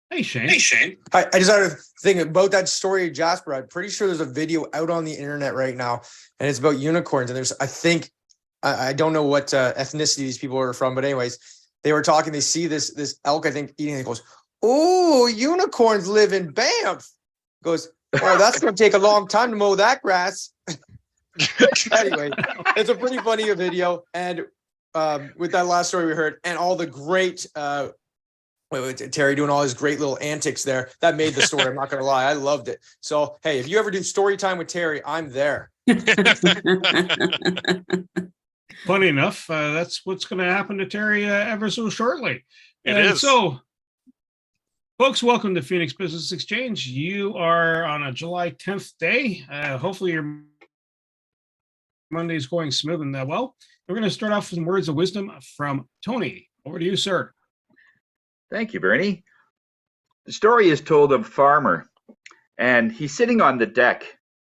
Hey, Shane. Hey, Shane. I just had a thing about that story of Jasper. I'm pretty sure there's a video out on the internet right now, and it's about unicorns. And there's, I think, I don't know what ethnicity these people are from, but anyways, they were talking. They see this elk, I think, eating. It goes, "Oh, unicorns live in Banff." Goes, "Oh, that's going to take a long time to mow that grass." Anyway, it's a pretty funny video, and with that last story we heard, and all the great. Terry doing all his great little antics there. That made the story. I'm not going to lie. I loved it. So, hey, if you ever do story time with Terry, I'm there. Funny enough, that's what's going to happen to Terry ever so shortly. It is. So, folks, welcome to Phoenix Business Exchange. You are on a July 10th day. Hopefully your Monday is going smooth and well. We're going to start off with some words of wisdom from Tony. Over to you, sir. Thank you, Bernie. The story is told of a farmer, and he's sitting on the deck,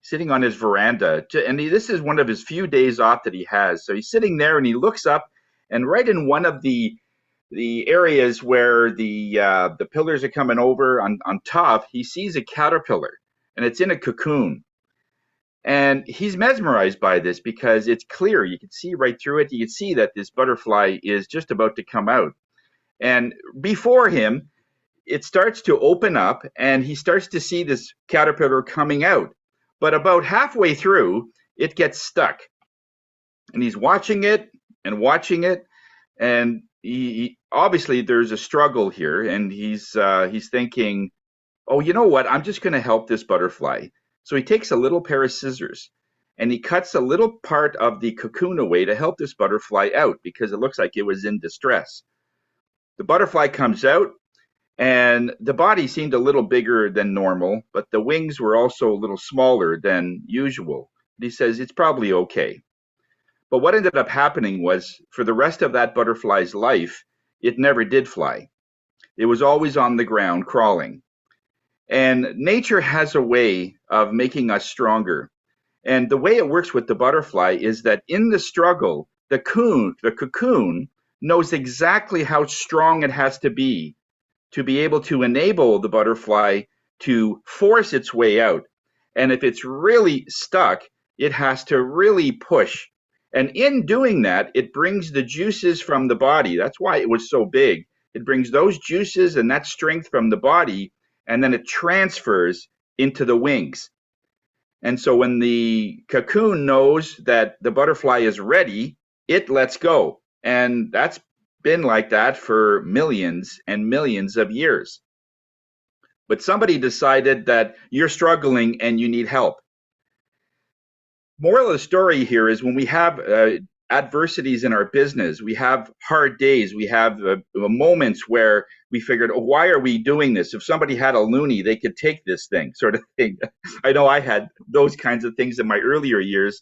sitting on his veranda, and this is one of his few days off that he has. So he's sitting there, and he looks up, and right in one of the areas where the pillars are coming over on top, he sees a caterpillar, and it's in a cocoon. And he's mesmerized by this because it's clear. You can see right through it. You can see that this butterfly is just about to come out. And before him, it starts to open up, and he starts to see this caterpillar coming out. But about halfway through, it gets stuck. And he's watching it, and he obviously there's a struggle here, and he's thinking, oh, you know what? I'm just going to help this butterfly. So he takes a little pair of scissors, and he cuts a little part of the cocoon away to help this butterfly out because it looks like it was in distress. The butterfly comes out, and the body seemed a little bigger than normal, but the wings were also a little smaller than usual. He says it's probably okay. But what ended up happening was, for the rest of that butterfly's life, it never did fly. It was always on the ground, crawling. And nature has a way of making us stronger. And the way it works with the butterfly is that in the struggle, the cocoon knows exactly how strong it has to be able to enable the butterfly to force its way out. And if it's really stuck, it has to really push. And in doing that, it brings the juices from the body. That's why it was so big. It brings those juices and that strength from the body, and then it transfers into the wings. And so when the cocoon knows that the butterfly is ready, it lets go. And that's been like that for millions and millions of years. But somebody decided that you're struggling and you need help. Moral of the story here is when we have adversities in our business, we have hard days, we have moments where we figured, oh, why are we doing this? If somebody had a loony, they could take this thing, sort of thing. I know I had those kinds of things in my earlier years.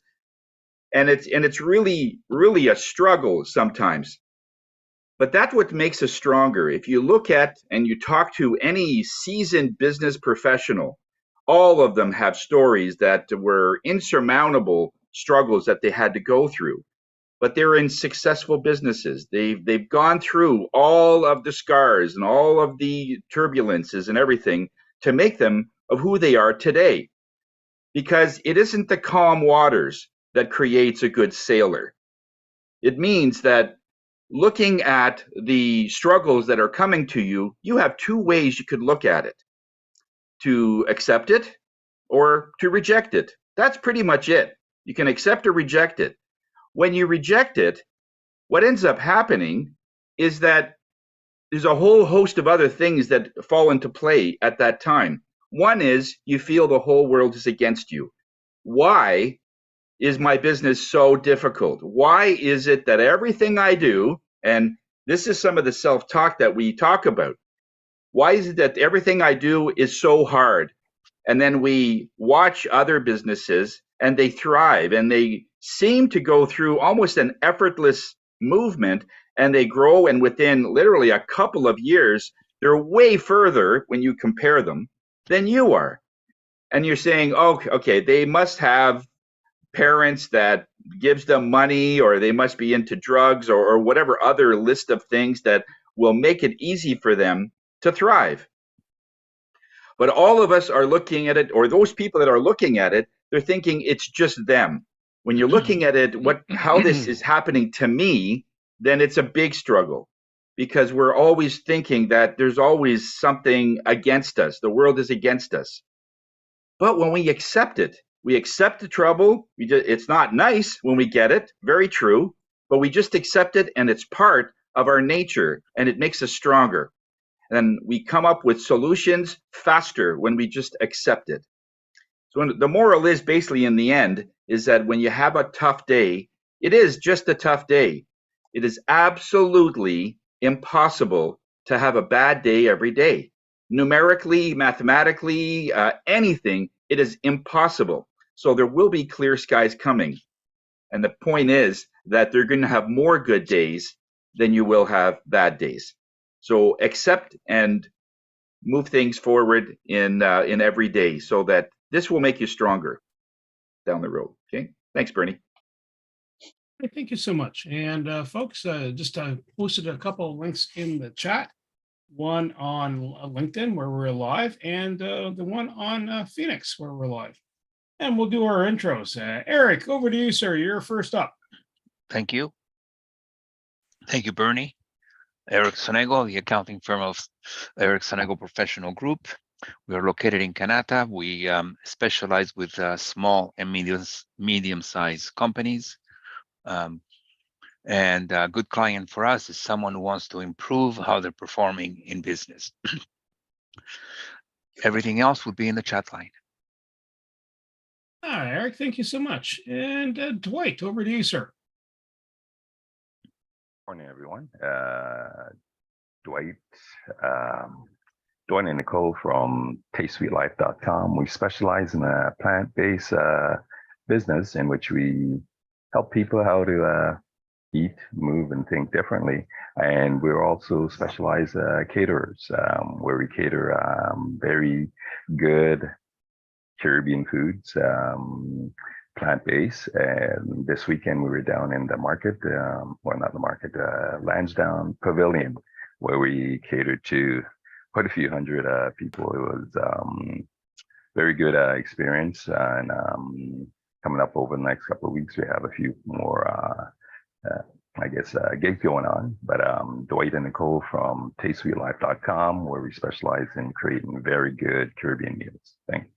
And it's really, really a struggle sometimes. But that's what makes us stronger. If you look at and you talk to any seasoned business professional, all of them have stories that were insurmountable struggles that they had to go through. But they're in successful businesses. They've gone through all of the scars and all of the turbulences and everything to make them of who they are today. Because it isn't the calm waters that creates a good sailor. It means that looking at the struggles that are coming to you, you have two ways you could look at it. To accept it or to reject it. That's pretty much it. You can accept or reject it. When you reject it, what ends up happening is that there's a whole host of other things that fall into play at that time. One is you feel the whole world is against you. Why is my business so difficult? Why is it that everything I do, and this is some of the self-talk that we talk about, why is it that everything I do is so hard? And then we watch other businesses and they thrive and they seem to go through almost an effortless movement, and they grow, and within literally a couple of years, they're way further when you compare them than you are. And you're saying, oh, okay, they must have parents that gives them money, or they must be into drugs, or whatever other list of things that will make it easy for them to thrive. But all of us are looking at it, or those people that are looking at it, they're thinking it's just them. When you're looking at it, how this is happening to me, then it's a big struggle, because we're always thinking that there's always something against us. The world is against us. But when we accept it, we accept the trouble. It's not nice when we get it, very true, but we just accept it, and it's part of our nature, and it makes us stronger. And we come up with solutions faster when we just accept it. So the moral is basically, in the end, is that when you have a tough day, it is just a tough day. It is absolutely impossible to have a bad day every day. Numerically, mathematically, anything, it is impossible. So there will be clear skies coming. And the point is that they're going to have more good days than you will have bad days. So accept and move things forward in every day, so that this will make you stronger down the road. Okay. Thanks, Bernie. Thank you so much. And folks, just posted a couple of links in the chat. One on LinkedIn where we're live, and the one on Phoenix where we're live. And we'll do our intros. Eric, over to you, sir. You're first up. Thank you. Thank you, Bernie. Eric Sonego, the accounting firm of Eric Sonego Professional Group. We are located in Canada. We specialize with small and medium-sized companies. And a good client for us is someone who wants to improve how they're performing in business. Everything else would be in the chat line. All right, Eric, thank you so much. And Dwight, over to you, sir. Morning, everyone. Dwight and Nicole from TasteSweetLife.com. We specialize in a plant-based business in which we help people how to eat, move, and think differently. And we're also specialized caterers, where we cater very good Caribbean foods, plant-based. And this weekend we were down in the market, well, not the market, Lansdowne Pavilion, where we catered to quite a few hundred people. It was very good experience. And coming up over the next couple of weeks, we have a few more gigs going on. But Dwight and Nicole from TasteSweetLife.com, where we specialize in creating very good Caribbean meals. Thank you.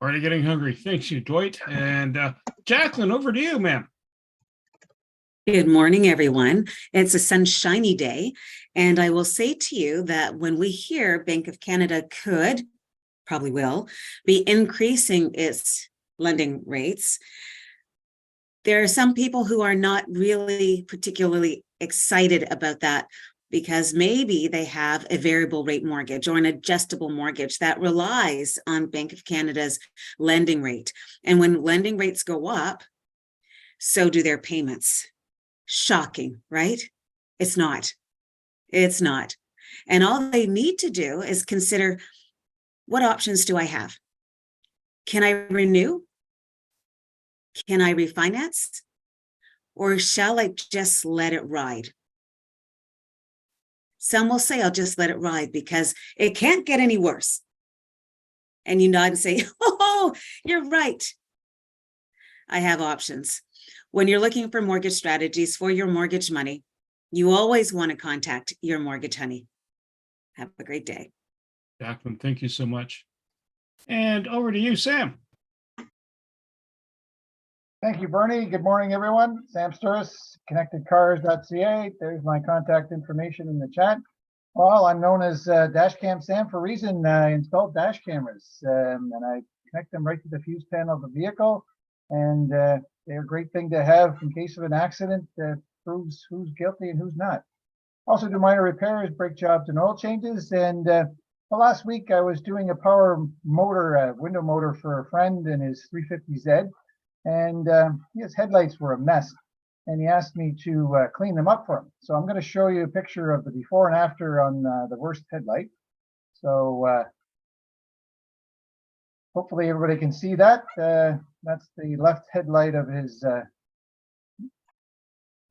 Already getting hungry. Thanks you, Dwight. And Jacqueline, over to you, ma'am. Good morning, everyone. It's a sunshiny day. And I will say to you that when we hear Bank of Canada probably will, be increasing its lending rates, there are some people who are not really particularly excited about that, because maybe they have a variable rate mortgage or an adjustable mortgage that relies on Bank of Canada's lending rate. And when lending rates go up, so do their payments. Shocking, right? It's not. It's not. And all they need to do is consider, what options do I have? Can I renew? Can I refinance? Or shall I just let it ride? Some will say, I'll just let it ride because it can't get any worse. And you nod and say, oh, you're right. I have options. When you're looking for mortgage strategies for your mortgage money, you always want to contact your mortgage honey. Have a great day. Jacqueline, thank you so much. And over to you, Sam. Thank you, Bernie. Good morning, everyone. Sam Sturris, connectedcars.ca. There's my contact information in the chat. Well, I'm known as Dashcam Sam for a reason. I installed dash cameras and I connect them right to the fuse panel of the vehicle. And they're a great thing to have in case of an accident that proves who's guilty and who's not. Also do minor repairs, brake jobs, and oil changes. And last week I was doing a power motor, window motor for a friend in his 350Z. And his headlights were a mess, and he asked me to clean them up for him. So I'm going to show you a picture of the before and after on the worst headlight. So hopefully everybody can see that. That's the left headlight of his.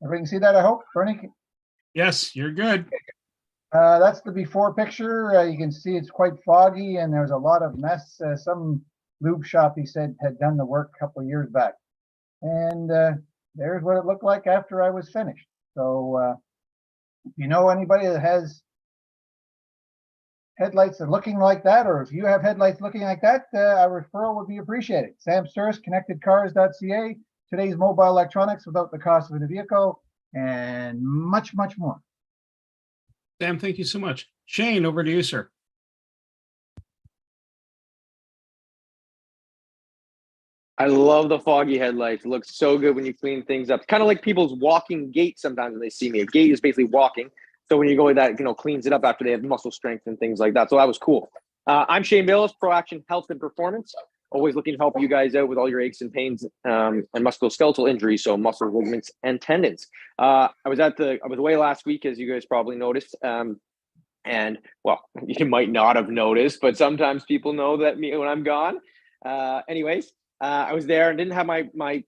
Everybody can see that, I hope. Bernie? Yes, you're good. That's the before picture. You can see it's quite foggy and there's a lot of mess. Some lube shop, he said, had done the work a couple of years back. And there's what it looked like after I was finished. So if you know anybody that has headlights that are looking like that, or if you have headlights looking like that, a referral would be appreciated. Sam Sturris, connectedcars.ca, today's mobile electronics without the cost of a vehicle, and much, much more. Sam, thank you so much. Shane, over to you, sir. I love the foggy headlights. It looks so good when you clean things up. It's kind of like people's walking gait sometimes when they see me. A gait is basically walking. So when you go with that, cleans it up after they have muscle strength and things like that. So that was cool. I'm Shane Bayless, Pro Action Health and Performance. Always looking to help you guys out with all your aches and pains and musculoskeletal injuries, so muscle, ligaments, and tendons. I was away last week, as you guys probably noticed. And well, you might not have noticed, but sometimes people know that when I'm gone. I was there and didn't have my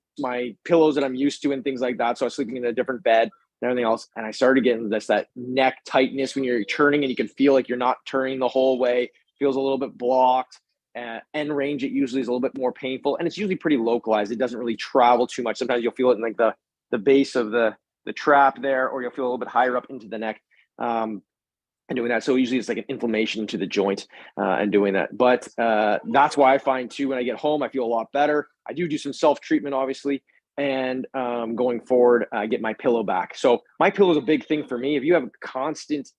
pillows that I'm used to and things like that. So I was sleeping in a different bed and everything else. And I started getting that neck tightness when you're turning and you can feel like you're not turning the whole way. Feels a little bit blocked. End range, it usually is a little bit more painful. And it's usually pretty localized. It doesn't really travel too much. Sometimes you'll feel it in like the base of the trap there, or you'll feel a little bit higher up into the neck. And doing that. So usually it's like an inflammation to the joint and doing that. But that's why I find too, when I get home, I feel a lot better. I do some self-treatment, obviously. And going forward, I get my pillow back. So my pillow is a big thing for me. If you have constant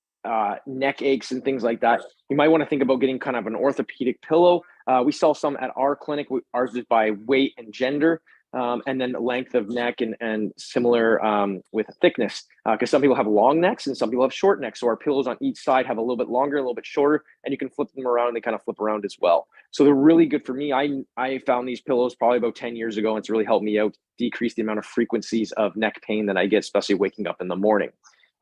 neck aches and things like that, you might want to think about getting kind of an orthopedic pillow. We sell some at our clinic. Ours is by weight and gender. And then length of neck and similar with thickness, because some people have long necks and some people have short necks. So our pillows on each side have a little bit longer, a little bit shorter, and you can flip them around and they kind of flip around as well. So they're really good for me. I found these pillows probably about 10 years ago, and it's really helped me out decrease the amount of frequencies of neck pain that I get, especially waking up in the morning.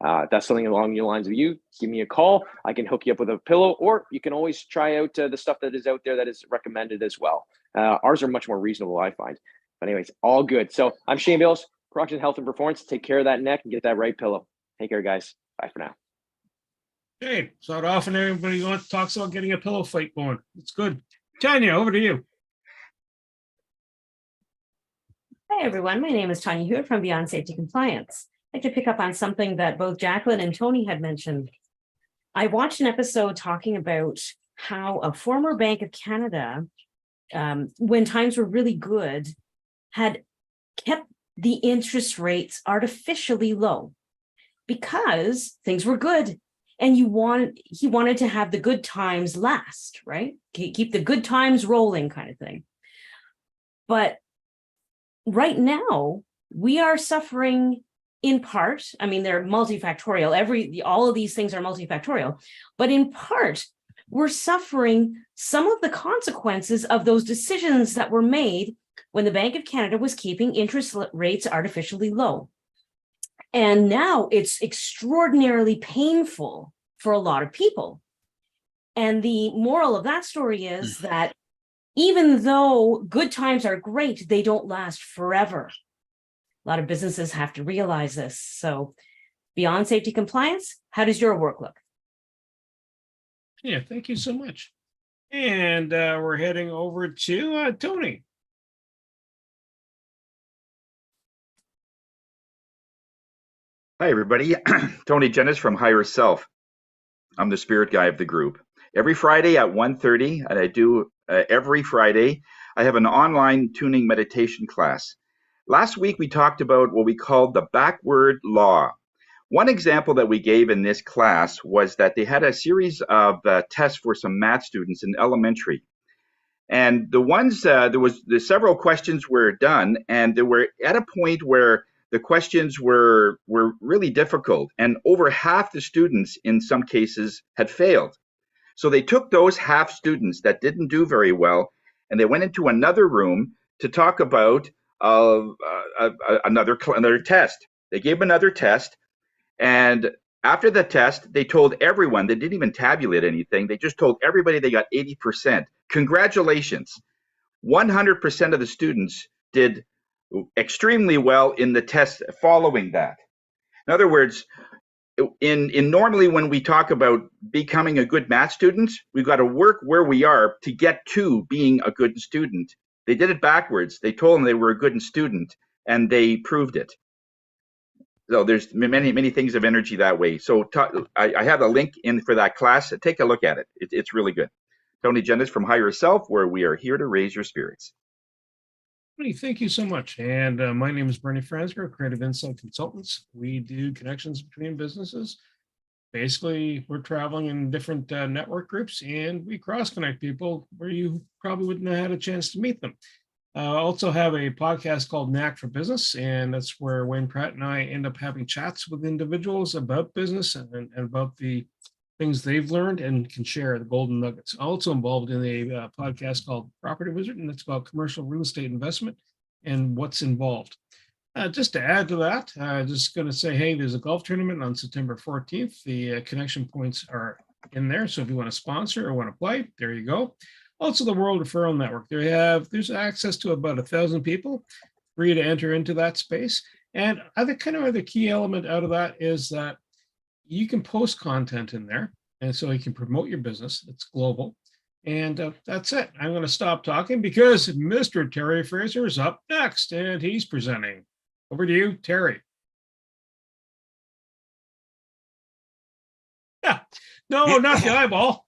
If that's something along your lines of you, give me a call. I can hook you up with a pillow, or you can always try out the stuff that is out there that is recommended as well. Ours are much more reasonable, I find. But anyways, all good. So I'm Shane Bayless, Pro Action Health and Performance. Take care of that neck and get that right pillow. Take care, guys. Bye for now. Okay, so often everybody talks about getting a pillow fight going. It's good. Tanya, over to you. Hi, everyone. My name is Tanya Hewitt from Beyond Safety Compliance. I'd like to pick up on something that both Jacqueline and Tony had mentioned. I watched an episode talking about how a former Bank of Canada, when times were really good, had kept the interest rates artificially low because things were good. And he wanted to have the good times last, right? Keep the good times rolling kind of thing. But right now, we are suffering in part. I mean, they're multifactorial. All of these things are multifactorial, but in part, we're suffering some of the consequences of those decisions that were made when the Bank of Canada was keeping interest rates artificially low. And now it's extraordinarily painful for a lot of people. And the moral of that story is that even though good times are great, they don't last forever. A lot of businesses have to realize this. So Beyond Safety Compliance, how does your work look? Yeah, thank you so much. And we're heading over to Tony. Hi, everybody. Tony Jennis from Higher Self. I'm the spirit guy of the group. Every Friday at 1:30, and I do every Friday, I have an online tuning meditation class. Last week, we talked about what we called the backward law. One example that we gave in this class was that they had a series of tests for some math students in elementary. And the ones, the several questions were done, and they were at a point where the questions were really difficult, and over half the students in some cases had failed. So they took those half students that didn't do very well, and they went into another room to talk about another test. They gave another test, and after the test, they told everyone, they didn't even tabulate anything, they just told everybody they got 80%. Congratulations. 100% of the students did extremely well in the test following that. In other words, in normally when we talk about becoming a good math student, we've got to work where we are to get to being a good student. They did it backwards. They told them they were a good student, and they proved it. So there's many things of energy that way. So I have a link in for that class. Take a look at it. It's really good. Tony Gendis from Higher Self, where we are here to raise your spirits. Thank you so much. And my name is Bernie Franzger, Creative Insight Consultants. We do connections between businesses. Basically, we're traveling in different network groups, and we cross-connect people where you probably wouldn't have had a chance to meet them. I also have a podcast called Knack for Business, and that's where Wayne Pratt and I end up having chats with individuals about business and about the things they've learned and can share the golden nuggets. Also involved in a podcast called Property Wizard, and it's about commercial real estate investment and what's involved. Just to add to that, just going to say, hey, there's a golf tournament on September 14th. The connection points are in there. So if you want to sponsor or want to play, there you go. Also, the World Referral Network. There's access to about 1,000 people free to enter into that space. And I think kind of the key element out of that is that you can post content in there. And so you can promote your business. It's global. And that's it. I'm going to stop talking because Mr. Terry Fraser is up next and he's presenting. Over to you, Terry. Yeah. No, not the eyeball.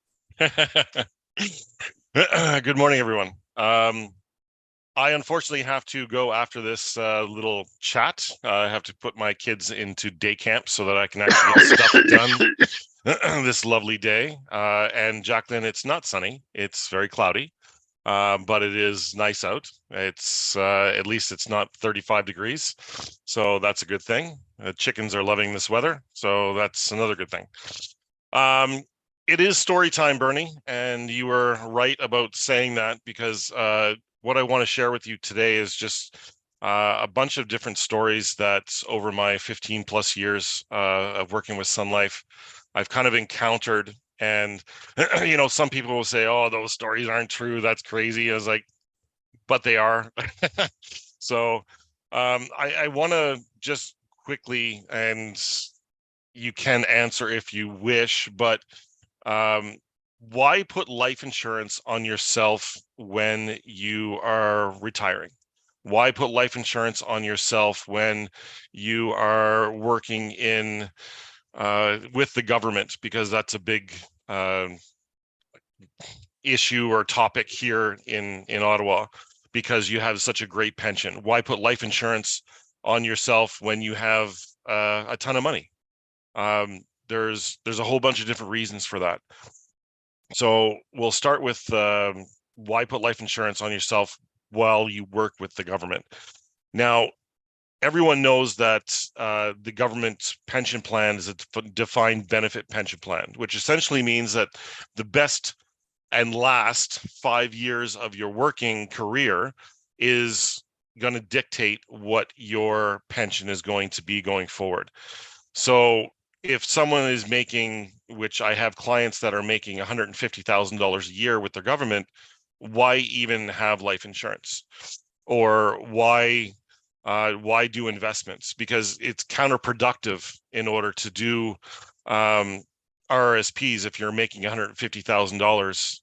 Good morning, everyone. I unfortunately have to go after this little chat. I have to put my kids into day camp so that I can actually get stuff done this lovely day. And Jacqueline, it's not sunny. It's very cloudy, but it is nice out. It's at least it's not 35 degrees. So that's a good thing. Chickens are loving this weather. So that's another good thing. It is story time, Bernie, and you were right about saying that because what I want to share with you today is just a bunch of different stories that over my 15 plus years of working with Sun Life, I've kind of encountered. And, you know, some people will say, oh, those stories aren't true. That's crazy. I was like, but they are. So I want to just quickly, and you can answer if you wish, but why put life insurance on yourself when you are retiring? Why put life insurance on yourself when you are working in with the government? Because that's a big issue or topic here in Ottawa, because you have such a great pension. Why put life insurance on yourself when you have a ton of money? There's a whole bunch of different reasons for that. So we'll start with why put life insurance on yourself while you work with the government. Now, everyone knows that the government pension plan is a defined benefit pension plan, which essentially means that the best and last 5 years of your working career is going to dictate what your pension is going to be going forward. So if someone is making, which I have clients that are making $150,000 a year with their government, why even have life insurance? Or why do investments? Because it's counterproductive in order to do RRSPs if you're making $150,000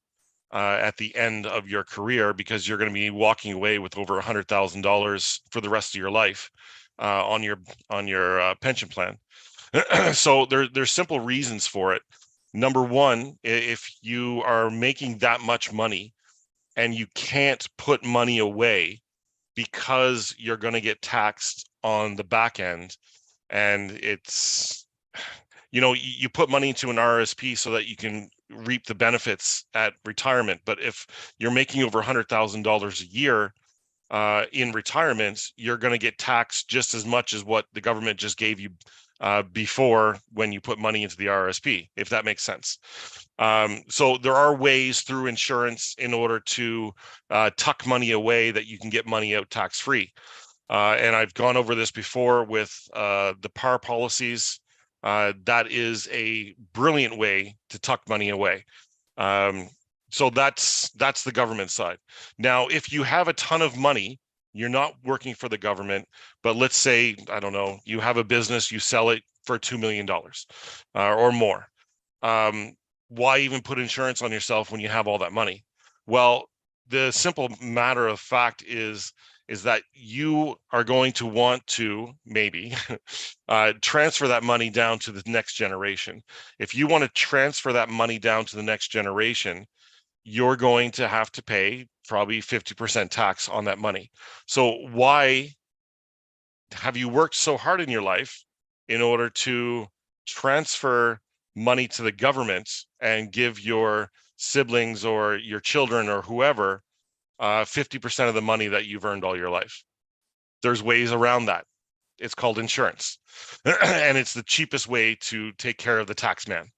at the end of your career, because you're going to be walking away with over $100,000 for the rest of your life on your pension plan. So there's simple reasons for it. Number one, if you are making that much money and you can't put money away because you're going to get taxed on the back end, and it's, you know, you put money into an RRSP so that you can reap the benefits at retirement. But if you're making over $100,000 a year in retirement, you're going to get taxed just as much as what the government just gave you before when you put money into the RRSP, if that makes sense. So there are ways through insurance in order to tuck money away that you can get money out tax-free. And I've gone over this before with the PAR policies. That is a brilliant way to tuck money away. So that's the government side. Now, if you have a ton of money You're not working for the government, but let's say, I don't know, you have a business, you sell it for $2 million or more. Why even put insurance on yourself when you have all that money? Well, the simple matter of fact is that you are going to want to maybe transfer that money down to the next generation. If you want to transfer that money down to the next generation, you're going to have to pay probably 50% tax on that money. So why have you worked so hard in your life in order to transfer money to the government and give your siblings or your children or whoever 50% of the money that you've earned all your life? There's ways around that. It's called insurance. And it's the cheapest way to take care of the tax man.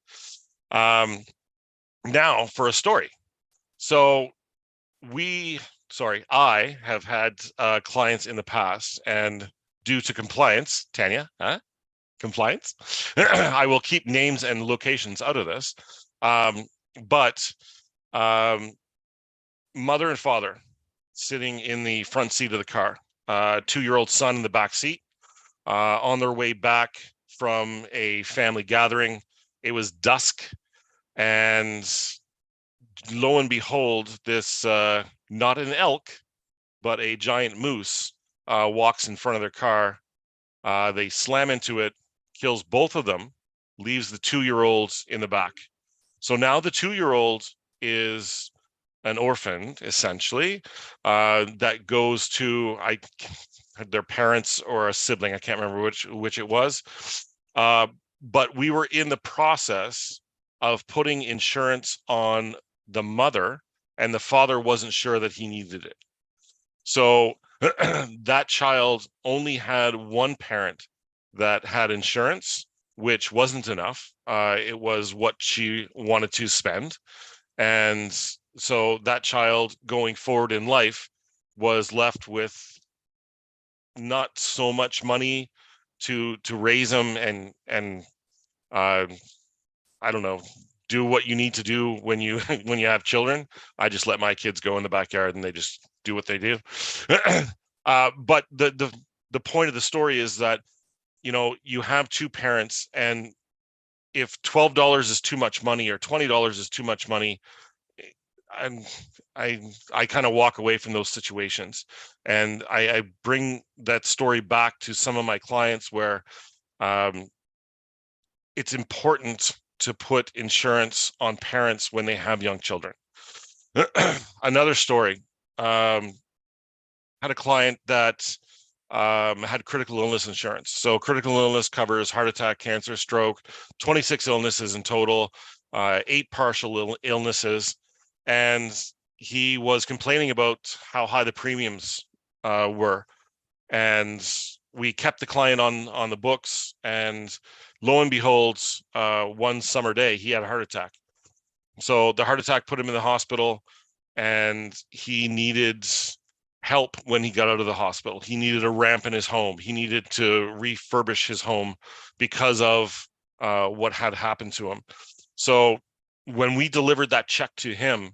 Now for a story. So I have had clients in the past, and due to compliance, Tanya, compliance, I will keep names and locations out of this. But mother and father sitting in the front seat of the car, 2-year-old son in the back seat, on their way back from a family gathering. It was dusk, and lo and behold, this not an elk, but a giant moose walks in front of their car. They slam into it, kills both of them, leaves the 2-year-old in the back. So now the 2-year-old is an orphan, essentially, that goes to their parents or a sibling. I can't remember which it was. But we were in the process of putting insurance on the mother, and the father wasn't sure that he needed it. So that child only had one parent that had insurance, which wasn't enough. It was what she wanted to spend. And so that child going forward in life was left with not so much money to raise them and I don't know, do what you need to do when you when you have children. I just let my kids go in the backyard and they just do what they do. But the point of the story is that, you know, you have two parents, and if $12 is too much money or $20 is too much money, I kind of walk away from those situations. And I bring that story back to some of my clients where it's important to put insurance on parents when they have young children. Another story, had a client that had critical illness insurance. So critical illness covers heart attack, cancer, stroke, 26 illnesses in total, 8 partial illnesses. And he was complaining about how high the premiums were. And we kept the client on the books, and lo and behold, one summer day, he had a heart attack. So the heart attack put him in the hospital, and he needed help when he got out of the hospital. He needed a ramp in his home. He needed to refurbish his home because of what had happened to him. So when we delivered that check to him,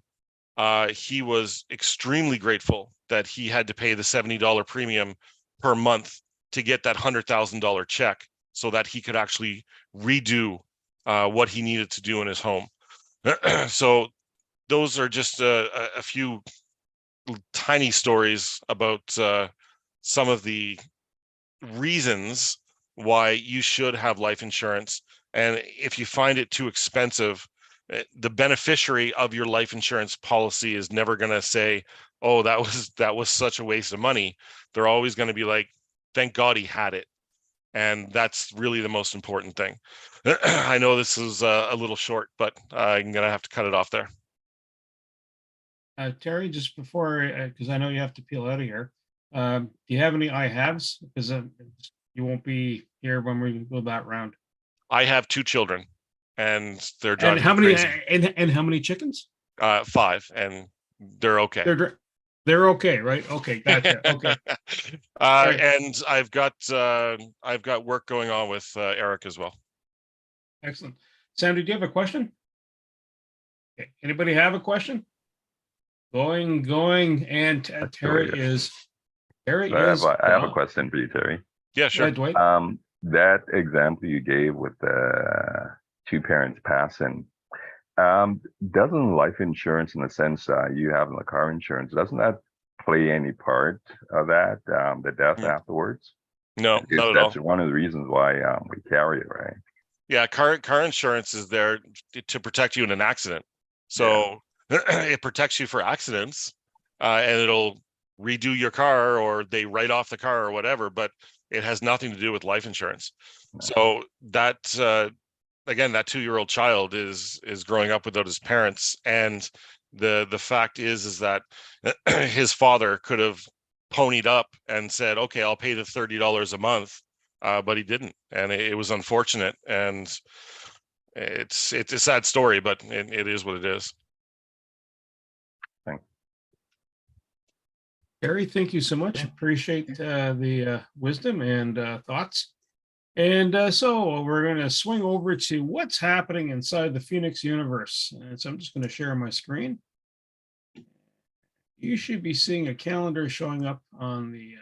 he was extremely grateful that he had to pay the $70 premium per month to get that $100,000 check so that he could actually redo what he needed to do in his home. So those are just a few tiny stories about some of the reasons why you should have life insurance. And if you find it too expensive, the beneficiary of your life insurance policy is never going to say, oh, that was such a waste of money. They're always going to be like, thank God he had it. And that's really the most important thing. I know this is a little short, but I'm going to have to cut it off there. Terry, just before, because I know you have to peel out of here, do you have any I haves? Because you won't be here when we go that round. I have 2 children, and they're And driving how me many? crazy. And how many chickens? 5, and they're okay. They're okay, right? Okay, gotcha. Okay. Right. And I've got work going on with Eric as well. Excellent. Sam, did you have a question? Okay. Anybody have a question? Going, and Terry is There I is. have a question for you, Terry. Yeah, sure. Dwight. That example you gave with the two parents passing, doesn't life insurance, in the sense you have in the car insurance, doesn't that play any part of that, the death Mm. afterwards? No, Because not at all. that's one of the reasons why we carry it, right? Yeah, car insurance is there to protect you in an accident. So it protects you for accidents, and it'll redo your car, or they write off the car or whatever, but it has nothing to do with life insurance. So that again, that 2-year-old child is growing up without his parents, and the fact is that his father could have ponied up and said, okay, I'll pay the $30 a month, but he didn't, and it was unfortunate, and it's a sad story, but it is what it is. Gary, thank you so much. Appreciate the wisdom and thoughts. And so we're going to swing over to what's happening inside the Phoenix universe. And so I'm just going to share my screen. You should be seeing a calendar showing up on the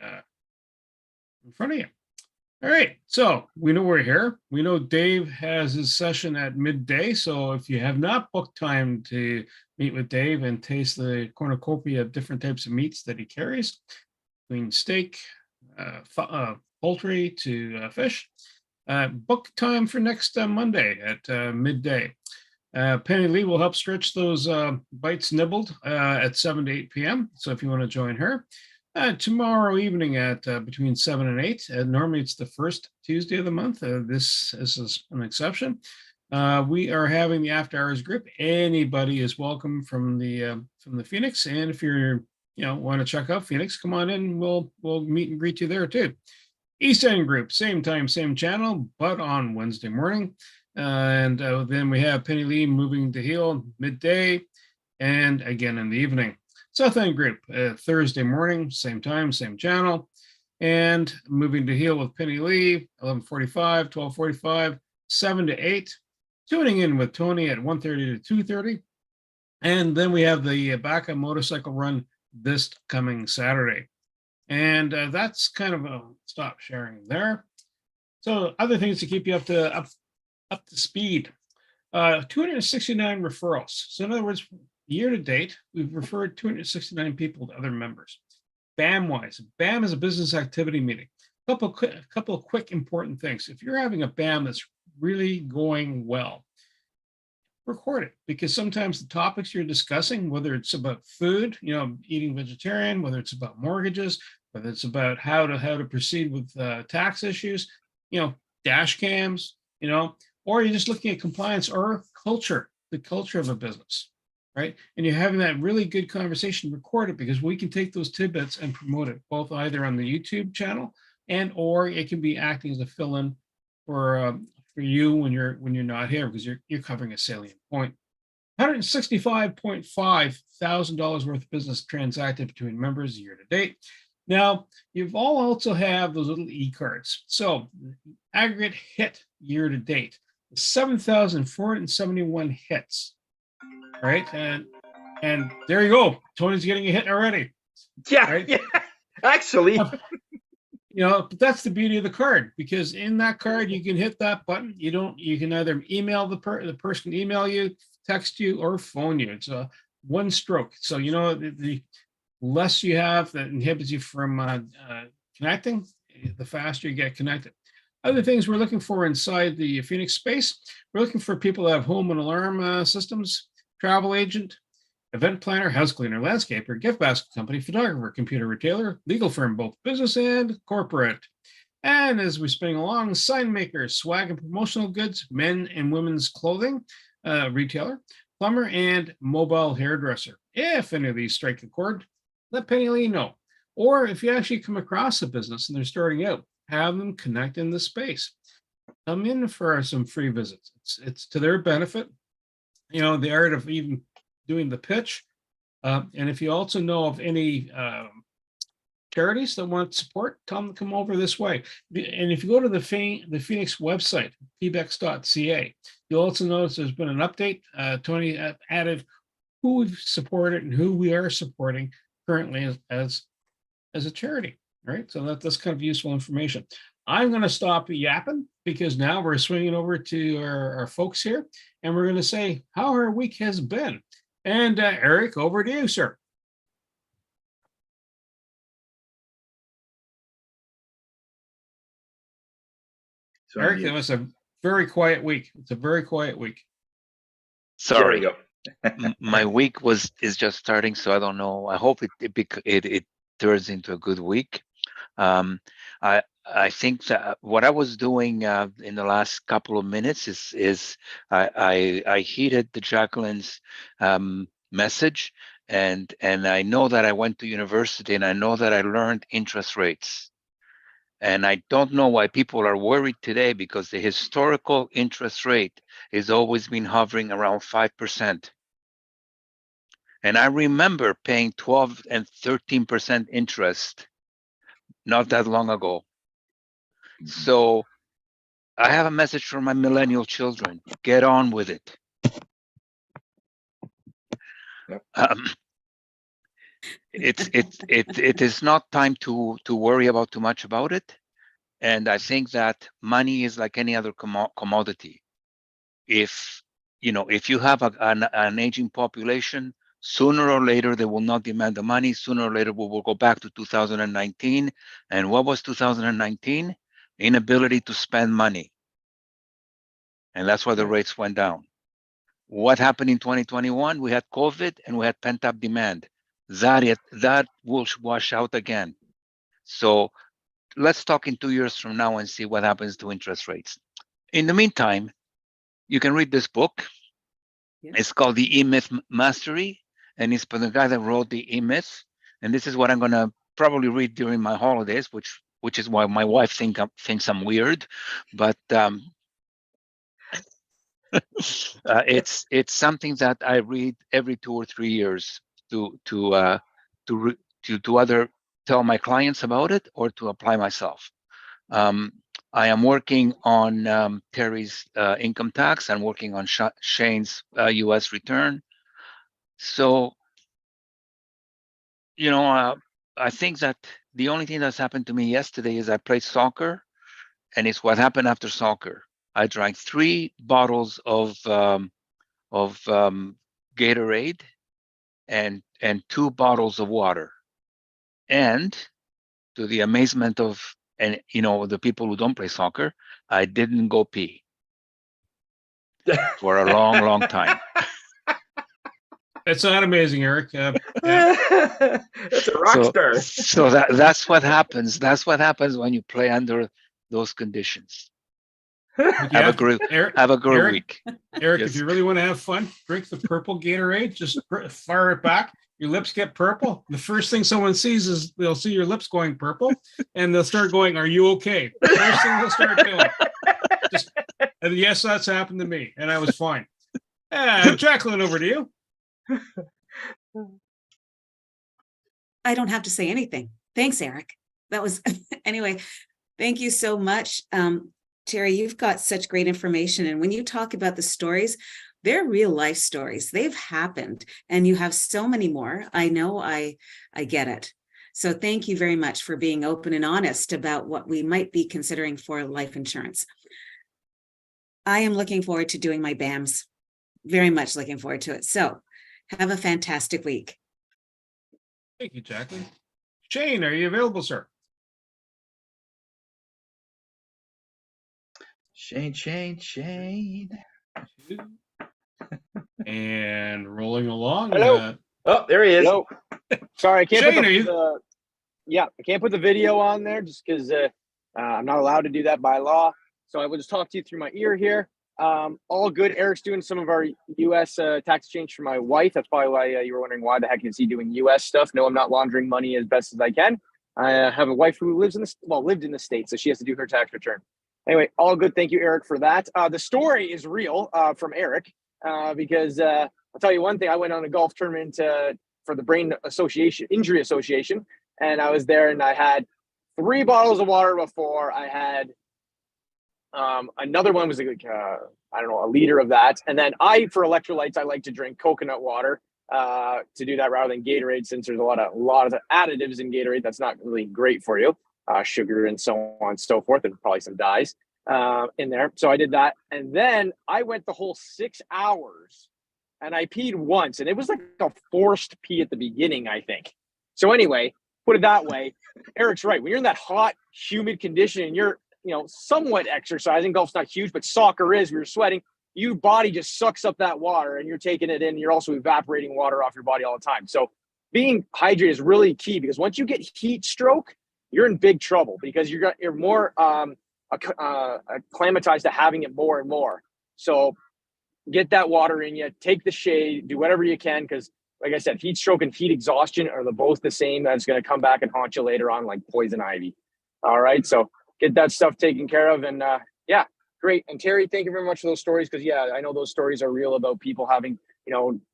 in front of you. All right, so we know we're here. We know Dave has his session at midday. So if you have not booked time to meet with Dave and taste the cornucopia of different types of meats that he carries, between steak, poultry to fish, book time for next Monday at midday. Penny Lee will help stretch those bites nibbled at 7 to 8 p.m. So if you want to join her. Tomorrow evening at between 7 and 8. Normally it's the first Tuesday of the month. This is an exception. We are having the after hours group. Anybody is welcome from the Phoenix. And if you're want to check out Phoenix, come on in. We'll meet and greet you there too. East End group, same time, same channel, but on Wednesday morning. And then we have Penny Lee moving to heel midday, and again in the evening. South End group, Thursday morning, same time, same channel, and moving to heel with Penny Lee, 11:45, 12:45, 7 to 8, tuning in with Tony at 1:30 to 2:30, and then we have the Baca motorcycle run this coming Saturday, and that's kind of a stop sharing there. So other things to keep you up to speed, 269 referrals. So in other words, year to date, we've referred 269 people to other members. BAM-wise, BAM is a business activity meeting. A couple of quick important things. If you're having a BAM that's really going well, record it, because sometimes the topics you're discussing, whether it's about food, eating vegetarian, whether it's about mortgages, whether it's about how to proceed with tax issues, dash cams, or you're just looking at compliance or culture, the culture of a business. Right. And you're having that really good conversation, record it, because we can take those tidbits and promote it both either on the YouTube channel or it can be acting as a fill-in for you when you're not here, because you're covering a salient point. $165.5 thousand worth of business transacted between members year to date. Now, you've all also have those little e-cards. So aggregate hit year to date, 7,471 hits. Right, and there you go. Tony's getting a hit already. Yeah, right? Yeah. Actually, but that's the beauty of the card, because in that card you can hit that button. You can either email the person, email you, text you, or phone you. It's a one stroke. So the less you have that inhibits you from connecting, the faster you get connected. Other things we're looking for inside the Phoenix space, we're looking for people that have home and alarm systems, travel agent, event planner, house cleaner, landscaper, gift basket company, photographer, computer retailer, legal firm, both business and corporate. And as we spin along, sign makers, swag and promotional goods, men and women's clothing, retailer, plumber, and mobile hairdresser. If any of these strike a chord, let Penny Lee know. Or if you actually come across a business and they're starting out, have them connect in the space. Come in for some free visits. It's to their benefit. The art of even doing the pitch. And if you also know of any charities that want support, tell them to come over this way. And if you go to the Phoenix website, pbex.ca, you'll also notice there's been an update. Tony added who we've supported and who we are supporting currently as a charity. All right, so that's kind of useful information. I'm going to stop yapping because now we're swinging over to our folks here, and we're going to say how our week has been. And Eric, over to you, sir. So Eric, it was a very quiet week. It's a very quiet week. Sorry. There we go. My week is just starting, so I don't know. I hope it turns into a good week. I think that what I was doing in the last couple of minutes is I heeded the Jacqueline's message, and I know that I went to university, and I know that I learned interest rates. And I don't know why people are worried today, because the historical interest rate has always been hovering around 5%. And I remember paying 12 and 13% interest not that long ago. So I have a message for my millennial children. Get on with it. Yep. It is not time to worry about too much about it. And I think that money is like any other commodity. If you have an aging population, sooner or later they will not demand the money. Sooner or later we will go back to 2019. And what was 2019? Inability to spend money. And that's why the rates went down. What happened in 2021? We had COVID and we had pent-up demand. That will wash out again. So let's talk in 2 years from now and see what happens to interest rates. In the meantime, you can read this book. Yeah. It's called The E-Myth Mastery, and it's by the guy that wrote The E-Myth. And this is what I'm going to probably read during my holidays, which is why my wife thinks I'm weird. But it's something that I read every 2 or 3 years to either tell my clients about it or to apply myself. I am working on Terry's income tax. I'm working on Shane's U.S. return. So, I think that the only thing that's happened to me yesterday is I played soccer, and it's what happened after soccer. I drank 3 bottles of Gatorade and 2 bottles of water, and to the amazement of the people who don't play soccer, I didn't go pee for a long time. It's not amazing, Eric. Yeah. That's a rock star. So that's what happens. That's what happens when you play under those conditions. Have a great Eric, week. Eric, Yes. if you really want to have fun, drink the purple Gatorade. Just fire it back. Your lips get purple. The first thing someone sees is they'll see your lips going purple, and they'll start going, "Are you okay?" First thing they'll start doing. And yes, that's happened to me, and I was fine. Jacqueline, over to you. I don't have to say anything. Thanks, Eric. That was anyway. Thank you so much. Terry, you've got such great information. And when you talk about the stories, they're real life stories. They've happened, and you have so many more. I know I get it. So thank you very much for being open and honest about what we might be considering for life insurance. I am looking forward to doing my BAMs. Very much looking forward to it. So have a fantastic week. Thank you, Jacqueline. Shane, are you available, sir? Shane. And rolling along. Hello. Oh, there he is. Hello. Sorry, I can't Shane, I can't put the video on there just because I'm not allowed to do that by law. So I will just talk to you through my ear here. All good. Eric's doing some of our U.S. Tax exchange for my wife. That's probably why you were wondering why the heck is he doing U.S. stuff. No, I'm not laundering money as best as I can. I have a wife who lived in the States, so she has to do her tax return. Anyway, all good. Thank you, Eric, for that. The story is real from Eric because I'll tell you one thing. I went on a golf tournament for the Brain Injury Association, and I was there, and I had 3 bottles of water before. I had another one was like a liter of that. And then for electrolytes, I like to drink coconut water. to do that rather than Gatorade, since there's a lot of additives in Gatorade that's not really great for you, sugar and so on and so forth, and probably some dyes in there. So I did that, and then I went the whole 6 hours, and I peed once, and it was like a forced pee at the beginning, I think. So anyway, put it that way, Eric's right. When you're in that hot, humid condition and you're, somewhat exercising, golf's not huge, but soccer is, we were sweating, your body just sucks up that water and you're taking it in. You're also evaporating water off your body all the time. So being hydrated is really key, because once you get heat stroke, you're in big trouble, because you're more acclimatized to having it more and more. So get that water in you, take the shade, do whatever you can, because like I said, heat stroke and heat exhaustion are both the same. That's going to come back and haunt you later on like poison ivy. All right. So get that stuff taken care of. And yeah, great. And Terry, thank you very much for those stories. Because yeah, I know those stories are real about people having,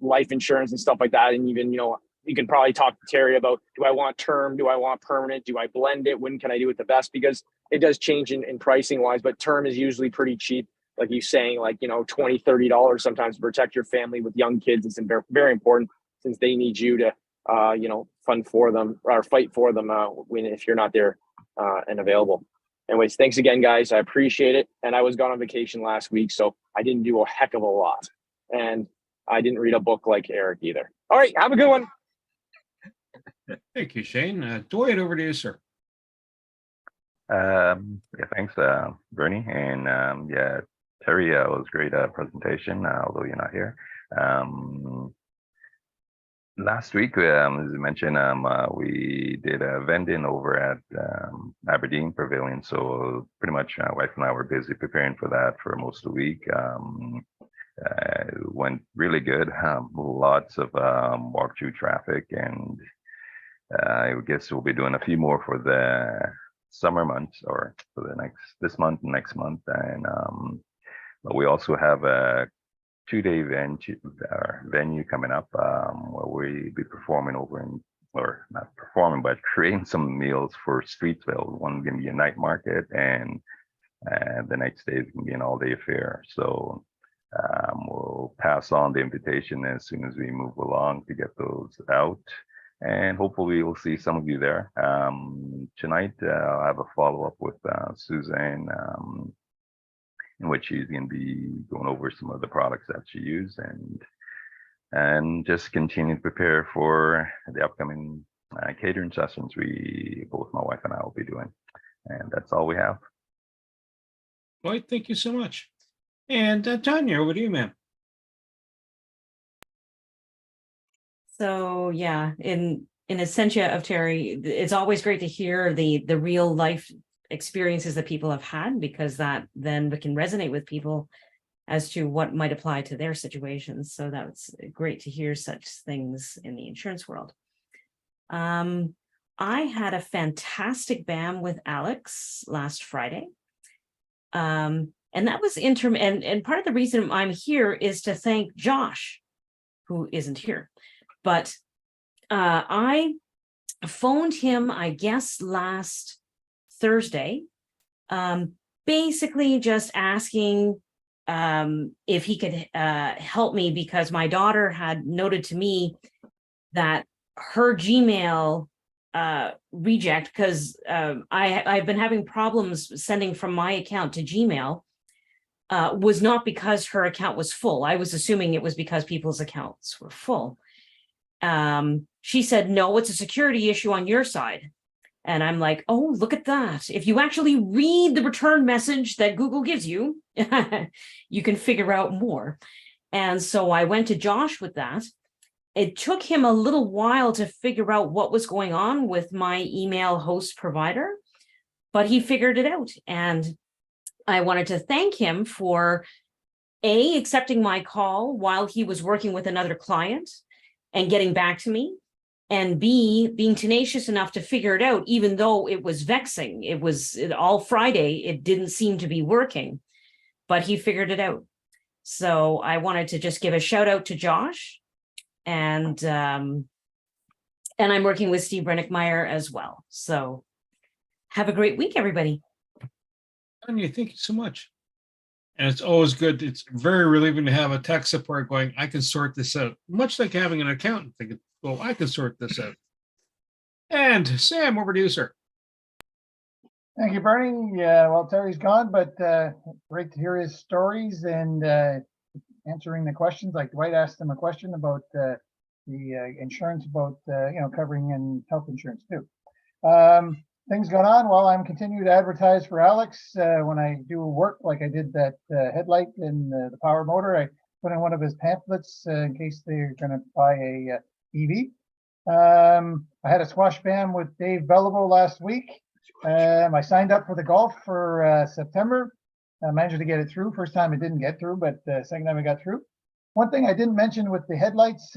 life insurance and stuff like that. And even, you can probably talk to Terry about, do I want term? Do I want permanent? Do I blend it? When can I do it the best? Because it does change in pricing wise, but term is usually pretty cheap. Like you saying, like, $20, $30 sometimes to protect your family with young kids. It's very, very important, since they need you to, fund for them or fight for them if you're not there and available. Anyways, thanks again, guys. I appreciate it. And I was gone on vacation last week, so I didn't do a heck of a lot. And I didn't read a book like Eric either. All right, have a good one. Thank you, Shane. Dwight, over to you, sir. Yeah, thanks, Bernie. And yeah, Terry, it was a great presentation, although you're not here. Last week, as you mentioned, we did a vending over at Aberdeen Pavilion. So pretty much my wife and I were busy preparing for that for most of the week. It went really good. Lots of walk-through traffic, and I guess we'll be doing a few more for the summer months, or for this month and next month. And but we also have a 2-day venue coming up where we be performing or not performing, but creating some meals for Streetsville. One going to be a night market, and the next day is going to be an all-day affair. So we'll pass on the invitation as soon as we move along to get those out. And hopefully we'll see some of you there. Tonight, I'll have a follow-up with Suzanne, in which she's going to be going over some of the products that she used, and just continue to prepare for the upcoming catering sessions both my wife and I will be doing. And that's all we have. Dwight, thank you so much. And Tanya, over to you, ma'am. So yeah, in Essentia of Terry, it's always great to hear the real life experiences that people have had, because that then can resonate with people as to what might apply to their situations. So that's great to hear such things in the insurance world. I had a fantastic BAM with Alex last Friday. And that was and part of the reason I'm here is to thank Josh, who isn't here. But I phoned him, I guess, last Thursday, basically just asking if he could help me, because my daughter had noted to me that her Gmail reject, because I've been having problems sending from my account to Gmail, was not because her account was full. I was assuming it was because people's accounts were full. She said, no, it's a security issue on your side. And I'm like, oh, look at that. If you actually read the return message that Google gives you, you can figure out more. And so I went to Josh with that. It took him a little while to figure out what was going on with my email host provider, but he figured it out. And I wanted to thank him for A, accepting my call while he was working with another client and getting back to me, and B, being tenacious enough to figure it out, even though it was vexing. It was all Friday. It didn't seem to be working, but he figured it out. So I wanted to just give a shout out to Josh, and I'm working with Steve Brennickmeyer as well. So have a great week, everybody. Tanya, thank you so much. And it's always good. It's very relieving to have a tech support going, I can sort this out. Much like having an accountant thinking, well, I can sort this out. And Sam, over to you, sir. Thank you, Bernie. Yeah, well, Terry's gone, but great to hear his stories and answering the questions. Like Dwight asked him a question about the insurance, about covering and health insurance too. Things going on. Well, I'm continuing to advertise for Alex when I do work, like I did that headlight and the power motor. I put in one of his pamphlets in case they're going to buy a EV. I had a squash bam with Dave Belleville last week. I signed up for the golf for September. I managed to get it through. First time it didn't get through, but second time I got through. One thing I didn't mention with the headlights,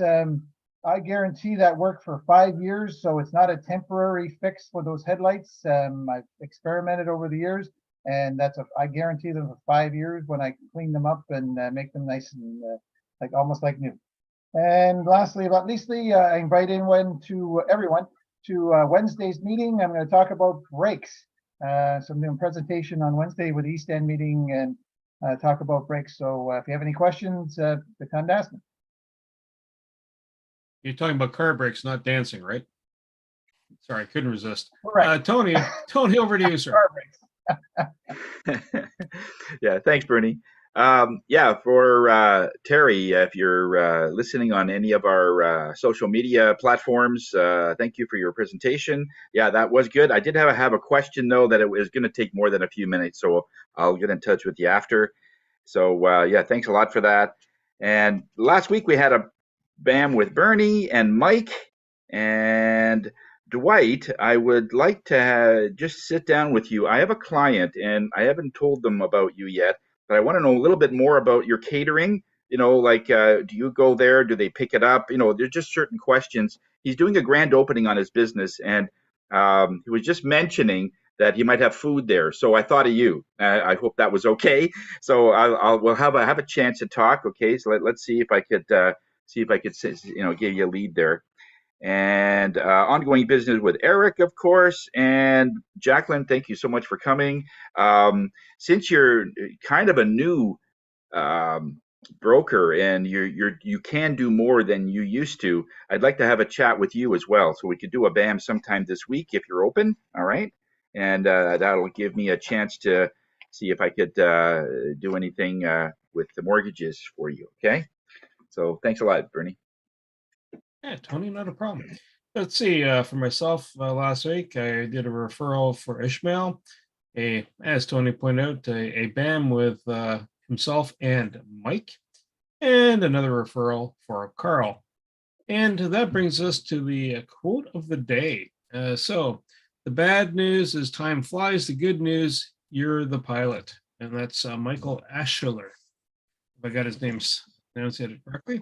I guarantee that work for 5 years, so it's not a temporary fix for those headlights. I've experimented over the years, and I guarantee them for 5 years when I clean them up and make them nice and almost like new. And lastly, but leastly, I invite everyone to Wednesday's meeting. I'm going to talk about brakes. So I'm doing a presentation on Wednesday with the East End meeting and talk about brakes. So if you have any questions, the time to ask me. You're talking about car brakes, not dancing, right? Sorry, I couldn't resist. Correct. Tony, over to you, sir. Car brakes. Yeah, thanks, Bernie. For Terry, if you're listening on any of our social media platforms, thank you for your presentation. Yeah, that was good. I did have a question, though, that it was going to take more than a few minutes, so I'll get in touch with you after. So, yeah, thanks a lot for that. And last week we had a BAM with Bernie and Mike and Dwight. I would like to just sit down with you. I have a client, and I haven't told them about you yet, but I want to know a little bit more about your catering. Do you go there? Do they pick it up? There's just certain questions. He's doing a grand opening on his business, and he was just mentioning that he might have food there. So I thought of you. I hope that was okay. So we'll have a chance to talk. Okay. So let's see if I could give you a lead there. And ongoing business with Eric, of course, and Jacqueline. Thank you so much for coming. Since you're kind of a new broker and you can do more than you used to, I'd like to have a chat with you as well, so we could do a BAM sometime this week if you're open. All right, and that'll give me a chance to see if I could do anything with the mortgages for you. Okay, so thanks a lot, Bernie. Yeah, Tony, not a problem. Let's see. For myself, last week I did a referral for Ishmael. As Tony pointed out, a BAM with himself and Mike, and another referral for Carl. And that brings us to the quote of the day. So the bad news is time flies. The good news, you're the pilot. And that's Michael Aschler. If I got his name pronounced correctly.